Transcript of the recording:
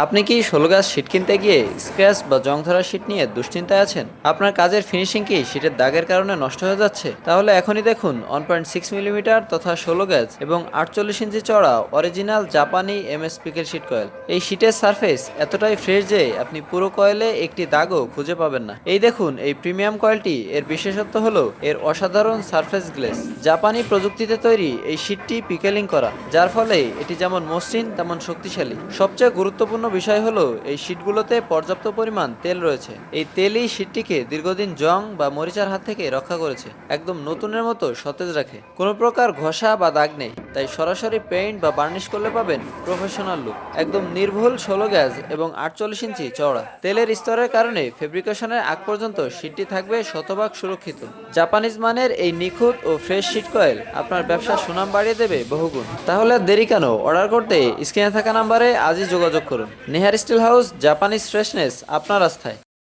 আপনি কি ১৬ গাছ শীট কিনতে গিয়ে স্ক্র্যাচ বা জং ধরা শীট নিয়ে দুশ্চিন্তায় আছেন? আপনার কাজের ফিনিশিং কি শীটের দাগের কারণে নষ্ট হয়ে যাচ্ছে? তাহলে এখনই দেখুন 1.6 মিলিমিটার তথা ১৬ গাজ এবং ৪৮ ইঞ্চি চওড়া অরিজিনাল জাপানি এমএস পিকেল শীট কয়েল। এই শীটের সারফেস এতটাই ফ্রেশ যে আপনি পুরো কয়েলে একটি দাগও খুঁজে পাবেন না। এই দেখুন এই প্রিমিয়াম কয়েলটি, এর বিশেষত্ব হলো এর অসাধারণ সারফেস গ্লেজ। জাপানি প্রযুক্তিতে তৈরি এই শীটটি পিকেলিং করা, যার ফলে এটি যেমন মসৃণ তেমন শক্তিশালী। সবচেয়ে গুরুত্বপূর্ণ বিষয় হলো এই শীটগুলোতে পর্যাপ্ত পরিমাণ তেল রয়েছে। এই তেলই শীটটিকে দীর্ঘদিন জং বা মরিচার হাত থেকে রক্ষা করেছে, একদম নতুনের মতো সতেজ রাখে। কোনো প্রকার ঘষা বা দাগ নেই, তাই সরাসরি পেইন্ট বা বার্নিশ করলে পাবেন প্রফেশনাল লুক। একদম নির্ভুল ১৬ গ্যাজ এবং ৪৮ ইঞ্চি চওড়া তেলের স্তরের কারণে ফেব্রিকেশনের আগ পর্যন্ত শীটটি থাকবে শতভাগ সুরক্ষিত। জাপানিজ মানের এই নিখুঁত ও ফ্রেশ শীট কয়েল আপনার ব্যবসার সুনাম বাড়িয়ে দেবে বহুগুণ। তাহলে আর দেরি কেন? অর্ডার করতে স্ক্রিনে থাকা নাম্বারে আজই যোগাযোগ করুন। নেহার স্টিল হাউস, জাপানিজ ফ্রেশনেস আপনার আস্থায়।